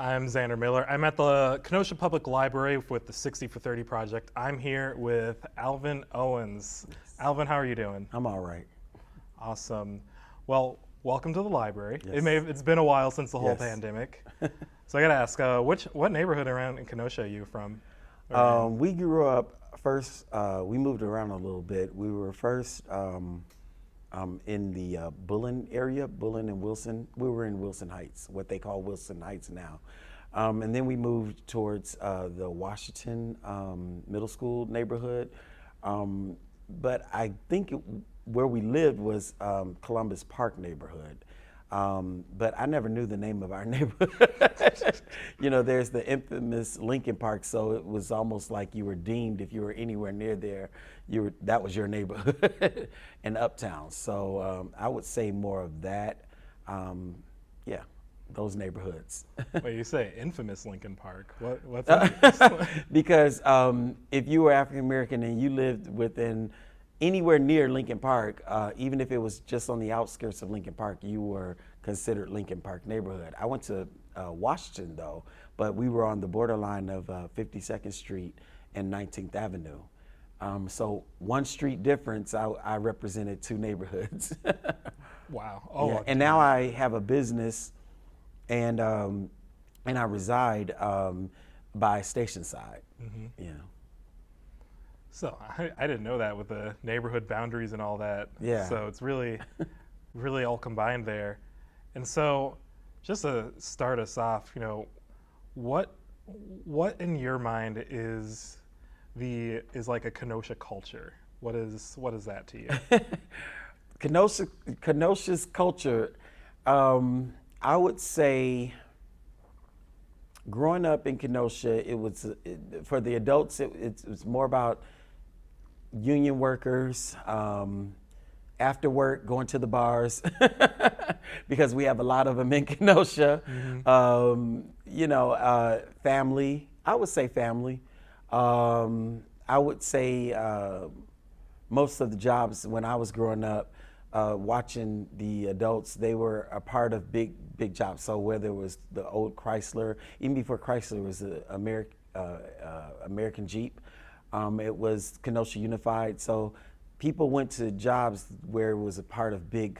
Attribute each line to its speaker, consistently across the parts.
Speaker 1: I'm Xander Miller. I'm at the Kenosha Public Library with the 60 for 30 project. I'm here with Alvin Owens. Alvin, how are you doing?
Speaker 2: I'm all right.
Speaker 1: Awesome. Well, welcome to the library.
Speaker 2: Yes.
Speaker 1: It's been a while since the whole
Speaker 2: Yes.
Speaker 1: pandemic. So I gotta ask, what neighborhood around in Kenosha are you from?
Speaker 2: We grew up first, we moved around a little bit. We were first in the Bullen area, Bullen and Wilson. We were in Wilson Heights, what they call Wilson Heights now. And then we moved towards the Washington Middle School neighborhood. But I think where we lived was Columbus Park neighborhood. But I never knew the name of our neighborhood. You know, there's the infamous Lincoln Park, so it was almost like you were deemed if you were anywhere near there, that was your neighborhood in Uptown. So I would say more of that. Yeah, those neighborhoods.
Speaker 1: Wait, you say infamous Lincoln Park? What's infamous?
Speaker 2: Because if you were African American and you lived within anywhere near Lincoln Park, even if it was just on the outskirts of Lincoln Park, you were considered Lincoln Park neighborhood. I went to Washington though, but we were on the borderline of 52nd Street and 19th Avenue. So one street difference, I represented two neighborhoods.
Speaker 1: Wow. Oh,
Speaker 2: yeah. And now I have a business and I reside by Station Side.
Speaker 1: Mm-hmm.
Speaker 2: Yeah.
Speaker 1: So I didn't know that with the neighborhood boundaries and all that.
Speaker 2: Yeah.
Speaker 1: So it's really, really all combined there. And so just to start us off, you know, what in your mind is like a Kenosha culture? What is that to you?
Speaker 2: Kenosha's culture, I would say growing up in Kenosha, for the adults, it was more about union workers, after work, going to the bars, because we have a lot of them in Kenosha. Mm-hmm. You know, family, I would say family. I would say most of the jobs when I was growing up, watching the adults, they were a part of big jobs. So whether it was the old Chrysler, even before Chrysler was the American Jeep, it was Kenosha Unified. So people went to jobs where it was a part of big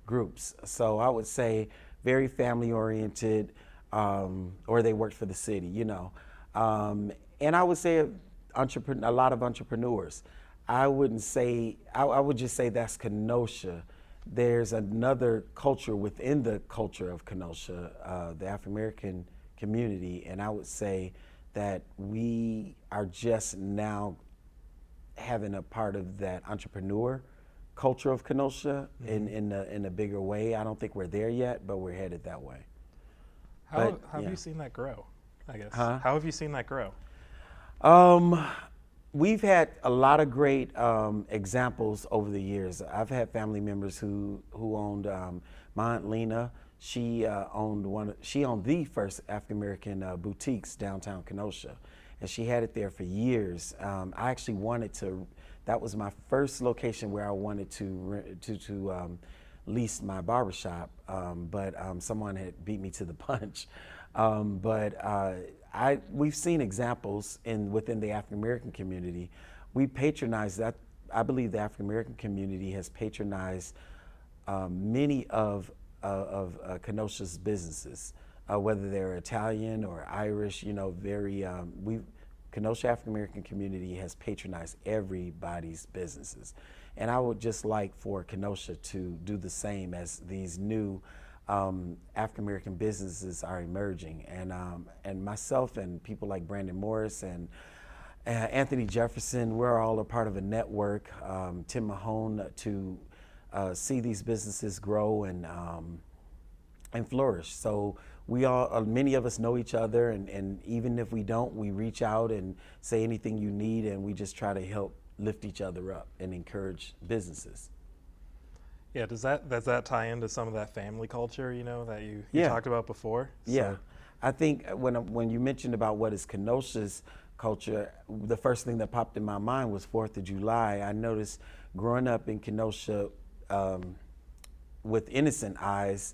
Speaker 2: groups. So I would say very family oriented, or they worked for the city, you know. And I would say a lot of entrepreneurs. I wouldn't say, I would just say that's Kenosha. There's another culture within the culture of Kenosha, the African American community, and I would say that we are just now having a part of that entrepreneur culture of Kenosha. Mm-hmm. in a bigger way. I don't think we're there yet, but we're headed that way.
Speaker 1: How have you seen that grow, I guess?
Speaker 2: Huh?
Speaker 1: How have you seen that grow?
Speaker 2: We've had a lot of great examples over the years. I've had family members who owned, my Aunt Lena, she owned the first African American boutiques downtown Kenosha, and she had it there for years. I actually that was my first location where I wanted to lease my barbershop, but someone had beat me to the punch. We've seen examples within the African American community. We patronize that. I believe the African American community has patronized many of Kenosha's businesses, whether they're Italian or Irish. You know, Kenosha African American community has patronized everybody's businesses, and I would just like for Kenosha to do the same as these new African American businesses are emerging, and myself and people like Brandon Morris and Anthony Jefferson, we're all a part of a network. Tim Mahone, to see these businesses grow and flourish. So many of us know each other, and even if we don't, we reach out and say anything you need, and we just try to help lift each other up and encourage businesses.
Speaker 1: Yeah, does that tie into some of that family culture, you know, that you
Speaker 2: Yeah.
Speaker 1: talked about before?
Speaker 2: Yeah, I think when you mentioned about what is Kenosha's culture, the first thing that popped in my mind was 4th of July. I noticed growing up in Kenosha with innocent eyes,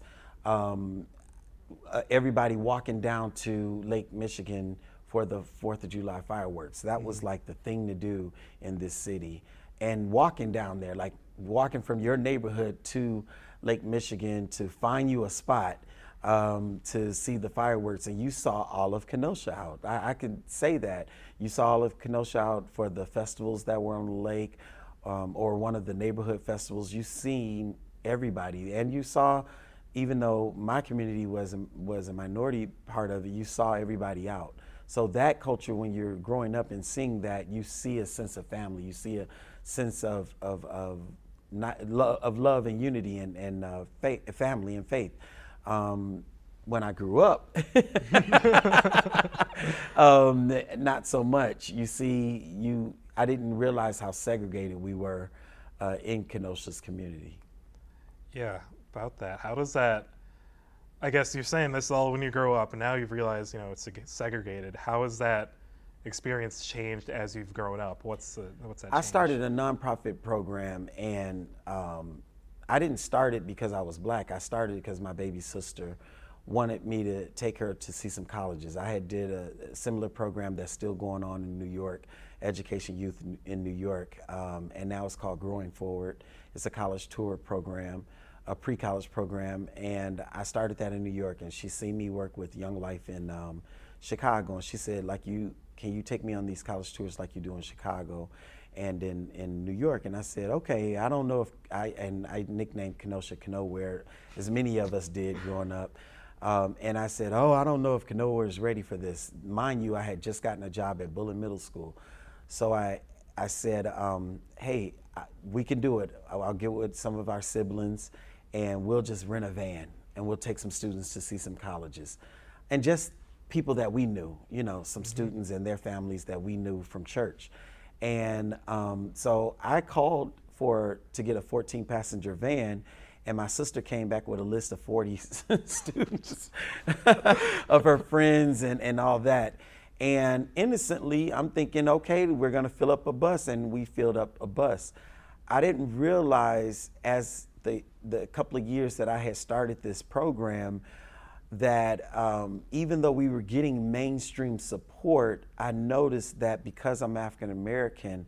Speaker 2: everybody walking down to Lake Michigan for the 4th of July fireworks. That was like the thing to do in this city. And walking down there, like walking from your neighborhood to Lake Michigan to find you a spot to see the fireworks, and you saw all of Kenosha out. I could say that. You saw all of Kenosha out for the festivals that were on the lake, or one of the neighborhood festivals. You seen everybody, and you saw, even though my community was a minority part of it, you saw everybody out. So that culture, when you're growing up and seeing that, you see a sense of family. You see a sense of love and unity and faith, family and faith. When I grew up, not so much. You see, I didn't realize how segregated we were in Kenosha's community.
Speaker 1: Yeah, about that. How does that, I guess you're saying this all when you grow up, and now you've realized, it's segregated. How has that experience changed as you've grown up? What's that
Speaker 2: I
Speaker 1: change?
Speaker 2: started a nonprofit program, and I didn't start it because I was black. I started it because my baby sister wanted me to take her to see some colleges. I had did a similar program that's still going on in New York, Education Youth in New York, and now it's called Growing Forward. It's a college tour program, a pre-college program, and I started that in New York, and she seen me work with Young Life in Chicago, and she said, can you take me on these college tours like you do in Chicago and in New York? And I said, okay. I don't know if I nicknamed Kenosha Kano, where as many of us did growing up. And I said, I don't know if Kenosha is ready for this. Mind you, I had just gotten a job at Bullen Middle School. So I said, hey, we can do it. I'll get with some of our siblings, and we'll just rent a van, and we'll take some students to see some colleges. And just people that we knew, some students and their families that we knew from church. And so I called to get a 14-passenger van, and my sister came back with a list of 40 students of her friends and all that. And innocently, I'm thinking, okay, we're going to fill up a bus, and we filled up a bus. I didn't realize, as the couple of years that I had started this program, that even though we were getting mainstream support, I noticed that because I'm African American,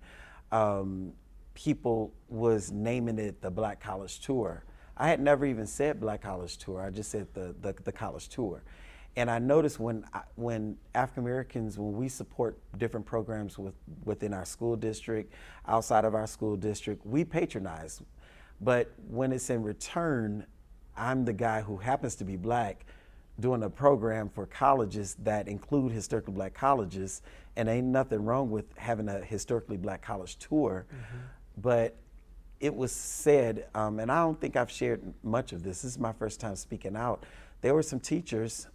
Speaker 2: people was naming it the Black College Tour. I had never even said Black College Tour. I just said the College Tour. And I noticed when African Americans, when we support different programs within our school district, outside of our school district, we patronize. But when it's in return, I'm the guy who happens to be black, doing a program for colleges that include historically black colleges, and ain't nothing wrong with having a historically black college tour. But it was said, and I don't think I've shared much of this. This is my first time speaking out. There were some teachers,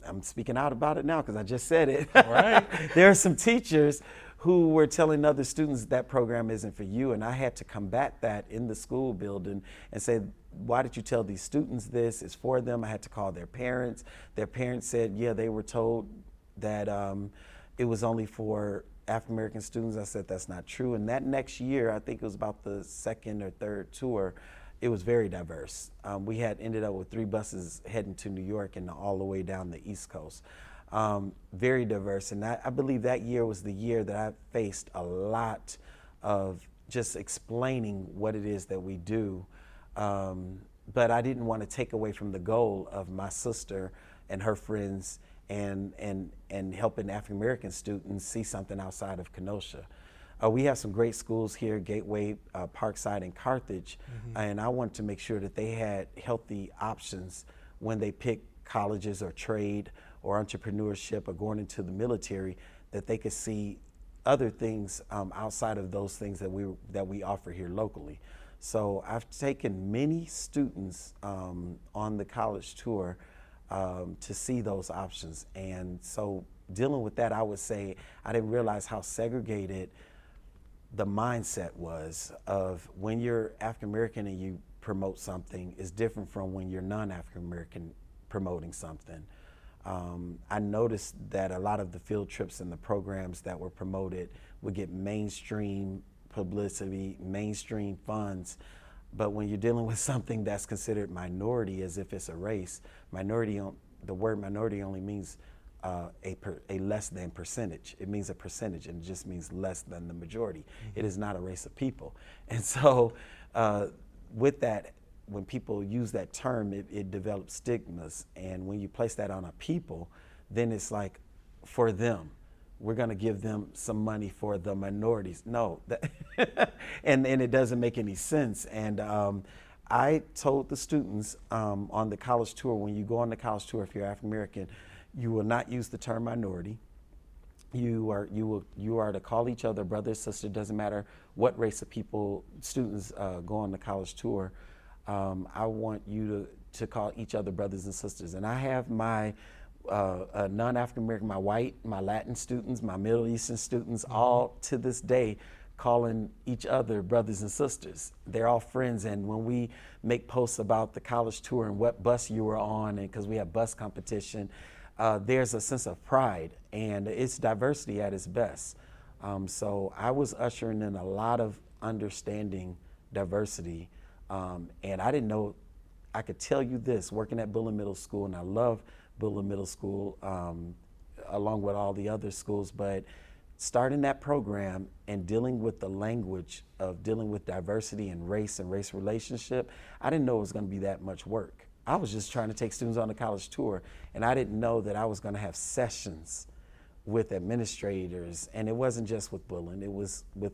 Speaker 2: I'm speaking out about it now because I just said it.
Speaker 1: Right.
Speaker 2: There are some teachers who were telling other students that program isn't for you, and I had to combat that in the school building and say, why did you tell these students this? It's for them. I had to call their parents. Their parents said, yeah, they were told that it was only for African American students. I said, that's not true. And that next year, I think it was about the second or third tour, it was very diverse. We had ended up with 3 buses heading to New York and all the way down the East Coast. Very diverse. And I believe that year was the year that I faced a lot of just explaining what it is that we do. But I didn't want to take away from the goal of my sister and her friends and helping African American students see something outside of Kenosha. We have some great schools here, Gateway, Parkside, and Carthage, and I wanted to make sure that they had healthy options when they pick colleges or trade or entrepreneurship or going into the military, that they could see other things outside of those things that we offer here locally. So I've taken many students on the college tour to see those options. And so dealing with that, I would say I didn't realize how segregated the mindset was of when you're African American and you promote something is different from when you're non-African American promoting something. I noticed that a lot of the field trips and the programs that were promoted would get mainstream publicity, mainstream funds, But when you're dealing with something that's considered minority, as if it's a race, the word minority only means a less than percentage. It means a percentage, and it just means less than the majority. It is not a race of people. And so with that, when people use that term, it develops stigmas. And when you place that on a people, then it's like, for them, we're going to give them some money for the minorities. No, and it doesn't make any sense. And I told the students on the college tour, when you go on the college tour, if you're African American, you will not use the term minority. You are to call each other brother, sister. Doesn't matter what race of people students go on the college tour. I want you to call each other brothers and sisters. And I have my non-African American, my white, my Latin students, my Middle Eastern students, all to this day calling each other brothers and sisters. They're all friends, and when we make posts about the college tour and what bus you were on, and because we have bus competition, there's a sense of pride, and it's diversity at its best. So I was ushering in a lot of understanding diversity, and I didn't know, I could tell you this, working at Bullen Middle School, and I love Bullen Middle School, along with all the other schools, but starting that program and dealing with the language of dealing with diversity and race relationship, I didn't know it was going to be that much work. I was just trying to take students on the college tour, and I didn't know that I was going to have sessions with administrators, and it wasn't just with Bullen, it was with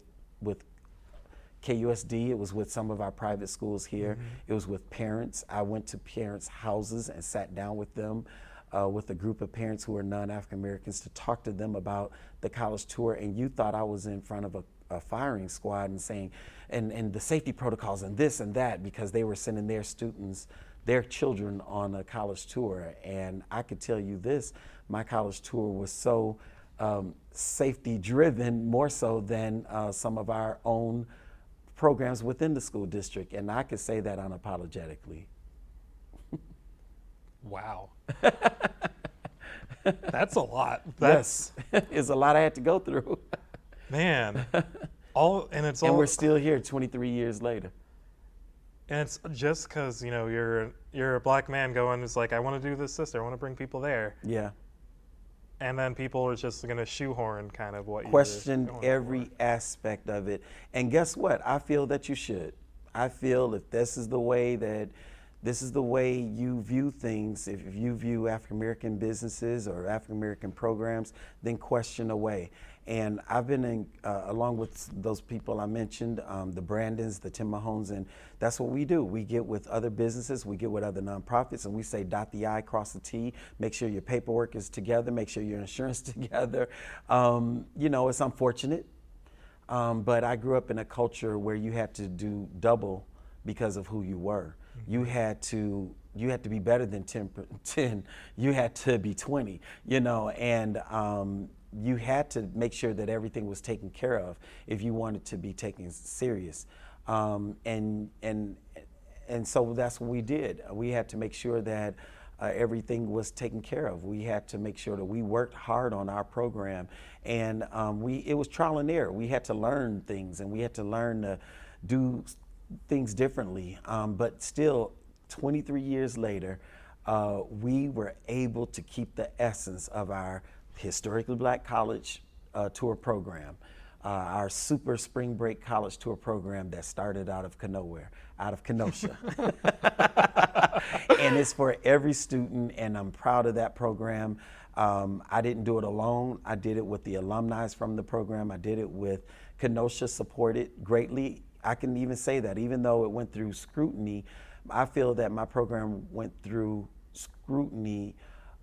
Speaker 2: KUSD, it was with some of our private schools here, it was with parents. I went to parents' houses and sat down with them, with a group of parents who are non-African Americans, to talk to them about the college tour. And you thought I was in front of a firing squad and saying, and the safety protocols and this and that, because they were sending their students, their children on a college tour. And I could tell you this, my college tour was so safety driven, more so than some of our own programs within the school district. And I could say that unapologetically.
Speaker 1: Wow. That's a lot.
Speaker 2: Yes, it's a lot I had to go through.
Speaker 1: Man, and
Speaker 2: we're still here 23 years later.
Speaker 1: And it's just because you're a black man going, it's like, I want to do this, sister. I want to bring people there.
Speaker 2: Yeah.
Speaker 1: And then people are just going to shoehorn kind of what you
Speaker 2: question every aspect of it. And guess what? I feel that you should. I feel if this is the way you view things, if you view African American businesses or African American programs, then question away. And I've been in, along with those people I mentioned, the Brandons, the Tim Mahones, and that's what we do. We get with other businesses, we get with other nonprofits, and we say dot the I, cross the T, make sure your paperwork is together, make sure your insurance together. It's unfortunate, but I grew up in a culture where you had to do double because of who you were. You had to be better than 10. You had to be 20, and you had to make sure that everything was taken care of if you wanted to be taken serious. And so that's what we did. We had to make sure that everything was taken care of. We had to make sure that we worked hard on our program, and it was trial and error. We had to learn things, and we had to learn to do things differently, but still 23 years later, we were able to keep the essence of our historically black college tour program, our super spring break college tour program that started out of Kenosha. And it's for every student, and I'm proud of that program. I didn't do it alone. I did it with the alumni from the program. I did it with Kenosha, supported greatly. I can even say that even though it went through scrutiny, I feel that my program went through scrutiny,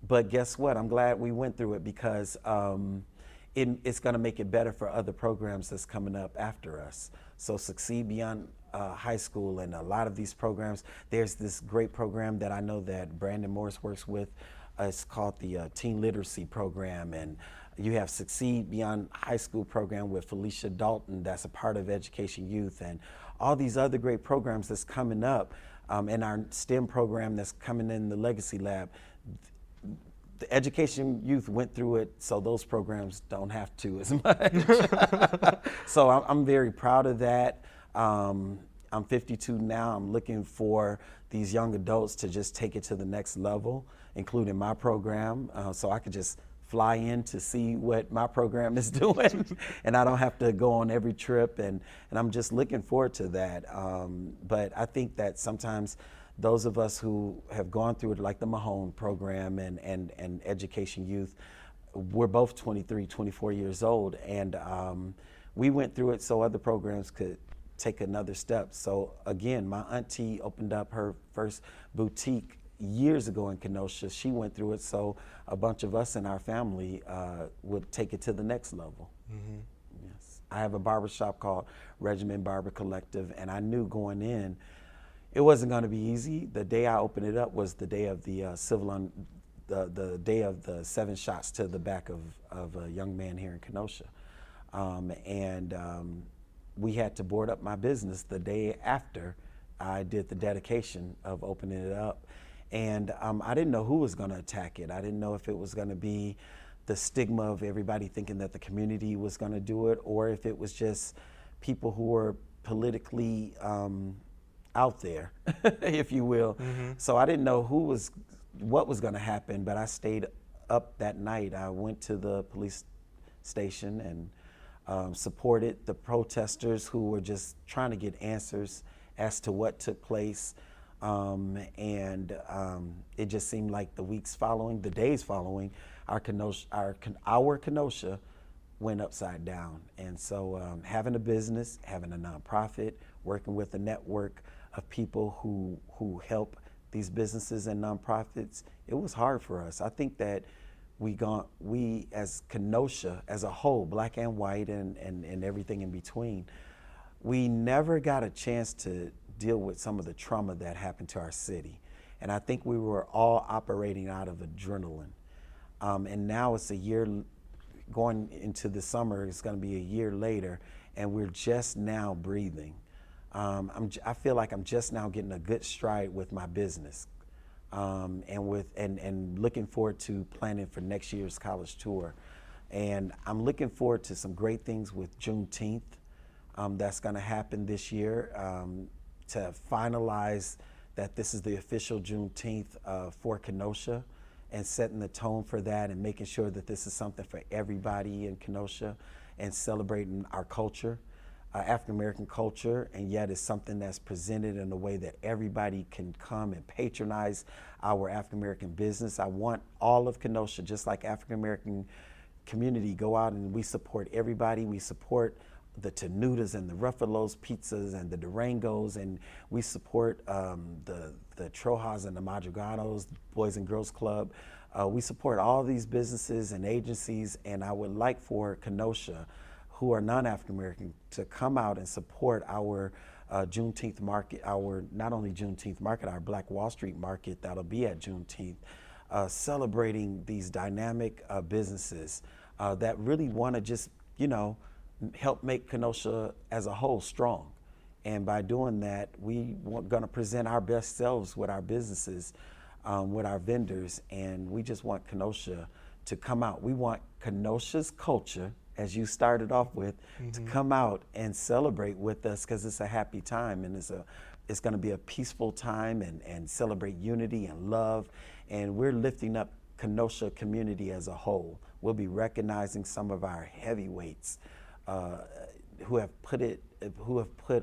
Speaker 2: but guess what? I'm glad we went through it, because it's going to make it better for other programs that's coming up after us. So Succeed Beyond High School and a lot of these programs, there's this great program that I know that Brandon Morris works with. It's called the Teen Literacy Program, and you have Succeed Beyond High School program with Felicia Dalton, that's a part of Education Youth, and all these other great programs that's coming up, and our STEM program that's coming in the Legacy Lab. The Education Youth went through it, so those programs don't have to as much. So I'm very proud of that. I'm I'm 52 now. I'm looking for these young adults to just take it to the next level, including my program, so I could just fly in to see what my program is doing, and I don't have to go on every trip, and I'm just looking forward to that. But I think that sometimes those of us who have gone through it, like the Mahone program and Education Youth, we're both 23, 24 years old, and we went through it so other programs could take another step. So again, my auntie opened up her first boutique years ago in Kenosha. She went through it, so a bunch of us in our family would take it to the next level. Mm-hmm. Yes, I have a barbershop called Regimen Barber Collective, and I knew going in it wasn't going to be easy. The day I opened it up was the day of the the day of the 7 shots to the back of a young man here in Kenosha, we had to board up my business the day after I did the dedication of opening it up. And I didn't know who was going to attack it. I didn't know if it was going to be the stigma of everybody thinking that the community was going to do it, or if it was just people who were politically out there, if you will. Mm-hmm. So I didn't know what was going to happen, but I stayed up that night. I went to the police station and supported the protesters who were just trying to get answers as to what took place. It just seemed like the days following, our Kenosha went upside down. And so having a business, having a nonprofit, working with a network of people who help these businesses and nonprofits, it was hard for us. I think that we as Kenosha as a whole, black and white and everything in between, we never got a chance to deal with some of the trauma that happened to our city. And I think we were all operating out of adrenaline. And now it's a year, going into the summer, it's going to be a year later, and we're just now breathing. I feel like I'm just now getting a good stride with my business, and looking forward to planning for next year's college tour. And I'm looking forward to some great things with Juneteenth that's going to happen this year, to finalize that this is the official Juneteenth for Kenosha, and setting the tone for that and making sure that this is something for everybody in Kenosha and celebrating our culture, African-American culture, and yet it's something that's presented in a way that everybody can come and patronize our African-American business. I want all of Kenosha, just like African-American community, go out and we support everybody. We support the Tenutas and the Ruffalo's pizzas and the Durangos, and we support the Trojas and the Madrigados, Boys and Girls Club. We support all these businesses and agencies, and I would like for Kenosha, who are non-African American, to come out and support our Juneteenth market, our not only Juneteenth market, our Black Wall Street market that'll be at Juneteenth, celebrating these dynamic businesses that really want to just, help make Kenosha as a whole strong. And by doing that, we're going to present our best selves with our businesses, with our vendors, and we just want Kenosha to come out. We want Kenosha's culture, as you started off with, mm-hmm. to come out and celebrate with us, because it's a happy time, and it's going to be a peaceful time, and celebrate unity and love. And we're lifting up Kenosha community as a whole. We'll be recognizing some of our heavyweights who have put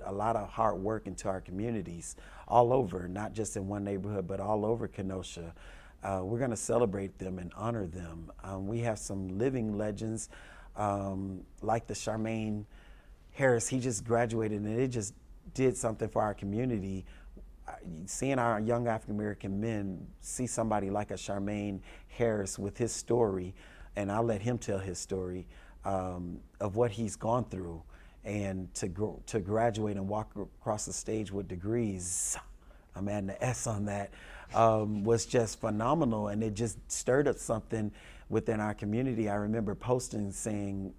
Speaker 2: a lot of hard work into our communities all over, not just in one neighborhood, but all over Kenosha. We're going to celebrate them and honor them. We have some living legends, like the Charmaine Harris. He just graduated, and it just did something for our community. Seeing our young African-American men see somebody like a Charmaine Harris with his story, and I'll let him tell his story of what he's gone through, and to graduate and walk across the stage with degrees, I'm adding the S on that, was just phenomenal, and it just stirred up something within our community. I remember posting saying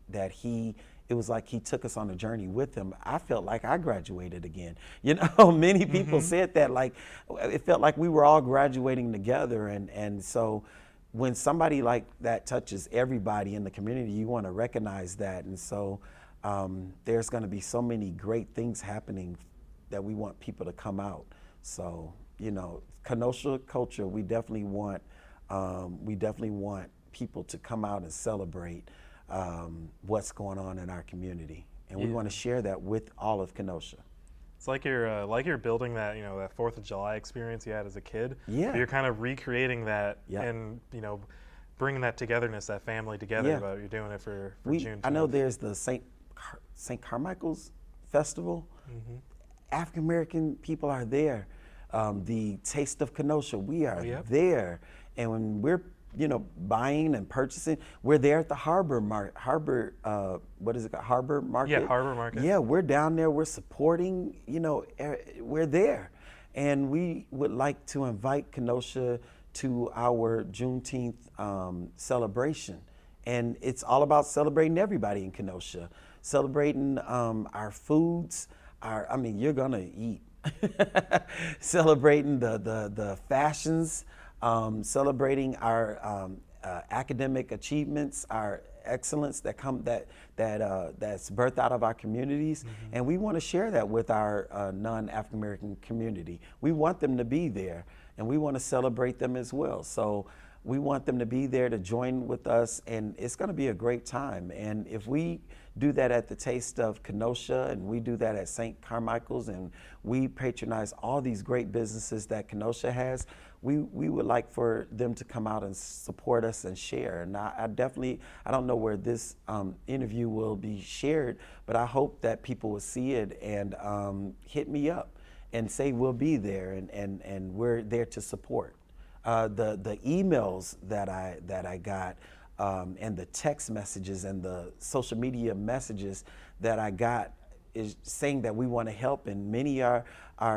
Speaker 2: that it was like he took us on a journey with him. I felt like I graduated again. Many people mm-hmm. said that, like, it felt like we were all graduating together. And so when somebody like that touches everybody in the community, you want to recognize that. And so there's going to be so many great things happening we want people to come out. So, you know, Kenosha culture, we definitely want people to come out and celebrate what's going on in our community, and we want to share that with all of Kenosha.
Speaker 1: It's like you're building that, you know, that 4th of July experience you had as a kid.
Speaker 2: Yeah.
Speaker 1: But you're kind of recreating that,
Speaker 2: Yeah.
Speaker 1: and, you know, bringing that togetherness, that family together.
Speaker 2: Yeah.
Speaker 1: But you're doing it for June.
Speaker 2: I know there's the St. Carmichael's Festival. African American people are there. The Taste of Kenosha, we are there, and when we're, you know, buying and purchasing, we're there at the Harbor Market. Harbor Market.
Speaker 1: Yeah, Harbor Market.
Speaker 2: Yeah, we're down there. We're supporting. You know, we're there, and we would like to invite Kenosha to our Juneteenth celebration, and it's all about celebrating everybody in Kenosha, celebrating our foods. You're gonna eat. Celebrating the fashions, celebrating our academic achievements, our excellence that's birthed out of our communities, and we want to share that with our non-African American community. We want them to be there, and we want to celebrate them as well. So we want them to be there to join with us, and it's going to be a great time. And if we do that at the Taste of Kenosha, and we do that at St. Carmichael's, and we patronize all these great businesses that Kenosha has, we would like for them to come out and support us and share. And I don't know where this interview will be shared, but I hope that people will see it and hit me up and say we'll be there, and we're there to support. The emails that I got, and the text messages and the social media messages that I got is saying that we want to help, and many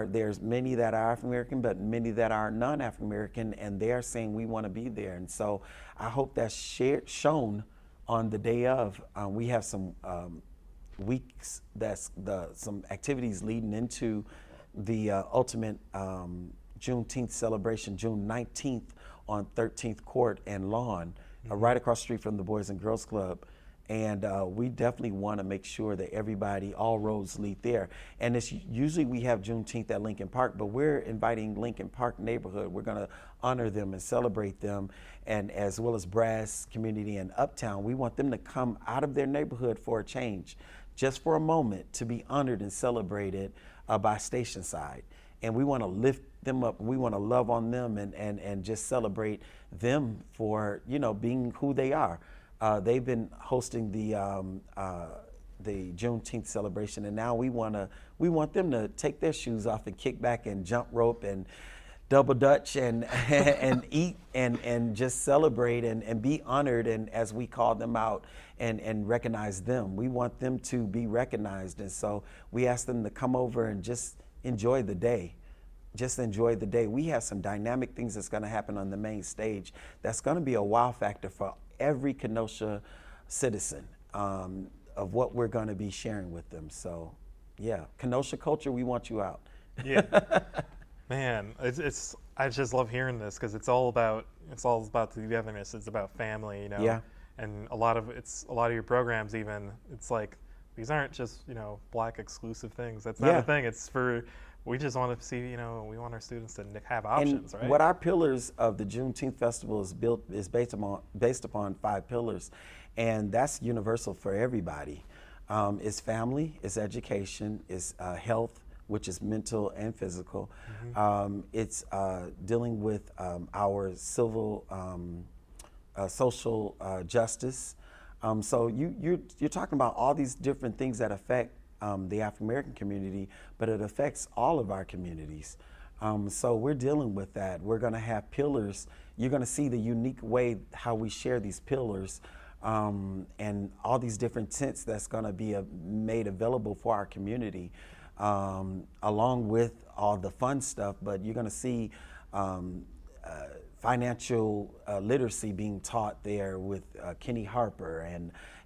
Speaker 2: there's many that are African American, but many that are non-African American, and they are saying we want to be there. And so I hope that's shown on the day of. We have some weeks, some activities leading into the ultimate Juneteenth celebration, June 19th on 13th Court and Lawn, right across the street from the Boys and Girls Club. And we definitely want to make sure that everybody, all roads lead there. And it's usually we have Juneteenth at Lincoln Park, but we're inviting Lincoln Park neighborhood. We're going to honor them and celebrate them, and as well as Brass community and Uptown. We want them to come out of their neighborhood for a change, just for a moment, to be honored and celebrated by Station Side. And we want to lift them up. We want to love on them and just celebrate them for, you know, being who they are. They've been hosting the Juneteenth celebration, and now we want them to take their shoes off and kick back and jump rope and double dutch and and eat and just celebrate and be honored, and as we call them out and recognize them. We want them to be recognized, and so we ask them to come over and just enjoy the day. Just enjoy the day. We have some dynamic things that's going to happen on the main stage that's going to be a wow factor for every Kenosha citizen, of what we're going to be sharing with them. So, yeah, Kenosha culture, we want you out.
Speaker 1: Yeah, man, it's I just love hearing this, because it's all about togetherness. It's about family, you know.
Speaker 2: Yeah.
Speaker 1: And a lot of your programs, even, it's like, these aren't just, you know, Black exclusive things. That's not a thing. It's for, we just want to see, you know, we want our students to have options,
Speaker 2: and
Speaker 1: right?
Speaker 2: What our pillars of the Juneteenth Festival is based upon 5 pillars, and that's universal for everybody. It's family, it's education, it's health, which is mental and physical. It's dealing with our civil, social justice. So you're talking about all these different things that affect the African American community, but it affects all of our communities. So we're dealing with that. We're going to have pillars. You're going to see the unique way how we share these pillars, and all these different tents that's going to be made available for our community, along with all the fun stuff. But you're going to see financial literacy being taught there with Kenny Harper,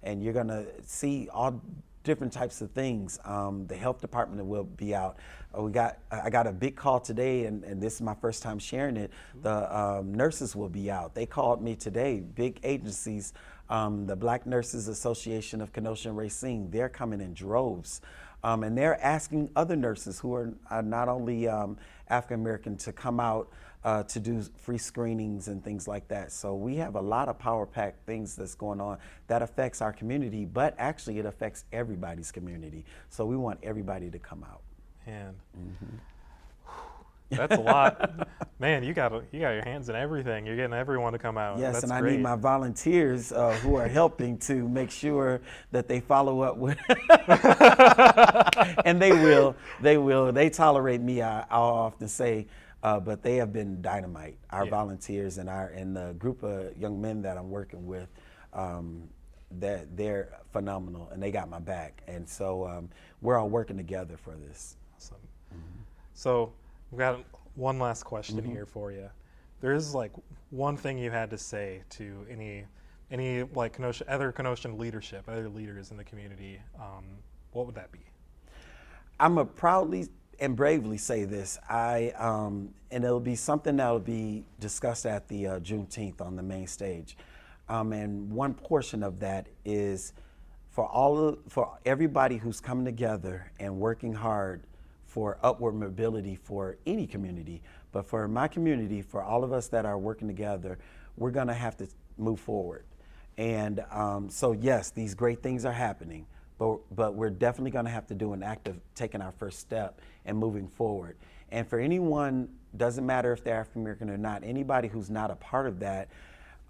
Speaker 2: and you're going to see all different types of things. The health department will be out. I got a big call today, and this is my first time sharing it. The nurses will be out. They called me today, big agencies, the Black Nurses Association of Kenosha and Racine. They're coming in droves. And they're asking other nurses who are not only African American to come out to do free screenings and things like that. So we have a lot of power-packed things that's going on that affects our community, but actually it affects everybody's community. So we want everybody to come out.
Speaker 1: Man, that's a lot. Man, you got your hands in everything. You're getting everyone to come out.
Speaker 2: Yes,
Speaker 1: that's
Speaker 2: and I
Speaker 1: great.
Speaker 2: need my volunteers who are helping to make sure that they follow up with. And they will. They tolerate me. I'll often say, but they have been dynamite. Our volunteers and the group of young men that I'm working with, that they're phenomenal, and they got my back. And so we're all working together for this.
Speaker 1: Awesome. So we've got one last question here for you. There is like one thing you had to say to any like other Kenoshan leadership, other leaders in the community. What would that be?
Speaker 2: I'm a proudly and bravely say this. And it'll be something that'll be discussed at the Juneteenth on the main stage. And one portion of that is for everybody who's coming together and working hard for upward mobility for any community. But for my community, for all of us that are working together, we're gonna have to move forward. And so yes, these great things are happening, but we're definitely gonna have to do an act of taking our first step and moving forward. And for anyone, doesn't matter if they're African American or not, anybody who's not a part of that,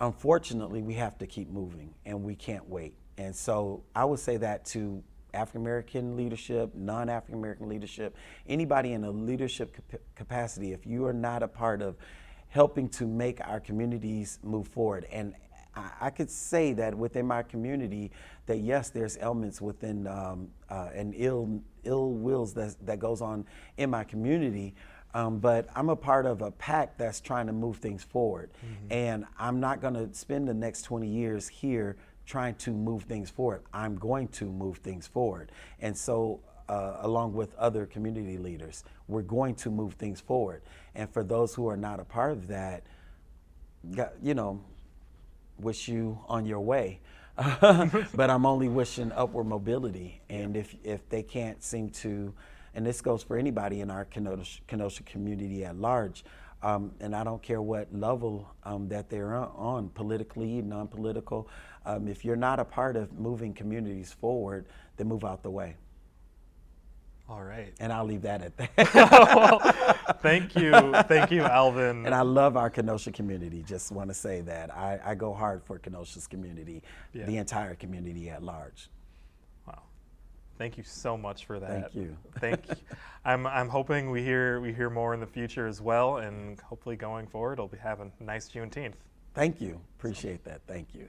Speaker 2: unfortunately, we have to keep moving and we can't wait. And so I would say that to African American leadership, non-African American leadership, anybody in a leadership capacity, if you are not a part of helping to make our communities move forward. And I could say that within my community, that yes, there's elements within and ill wills that goes on in my community, but I'm a part of a pack that's trying to move things forward. And I'm not gonna spend the next 20 years here trying to move things forward. I'm going to move things forward. And so along with other community leaders, we're going to move things forward. And for those who are not a part of that, wish you on your way. But I'm only wishing upward mobility. And if they can't seem to, and this goes for anybody in our Kenosha community at large, and I don't care what level that they're on, politically, non-political, if you're not a part of moving communities forward, then move out the way.
Speaker 1: All right.
Speaker 2: And I'll leave that at that.
Speaker 1: Well, thank you, Alvin.
Speaker 2: And I love our Kenosha community. Just want to say that I go hard for Kenosha's community, the entire community at large.
Speaker 1: Wow, thank you so much for that.
Speaker 2: Thank you.
Speaker 1: Thank you. I'm hoping we hear more in the future as well, and hopefully going forward, we'll be having a nice Juneteenth.
Speaker 2: Thank you. Appreciate that. Thank you.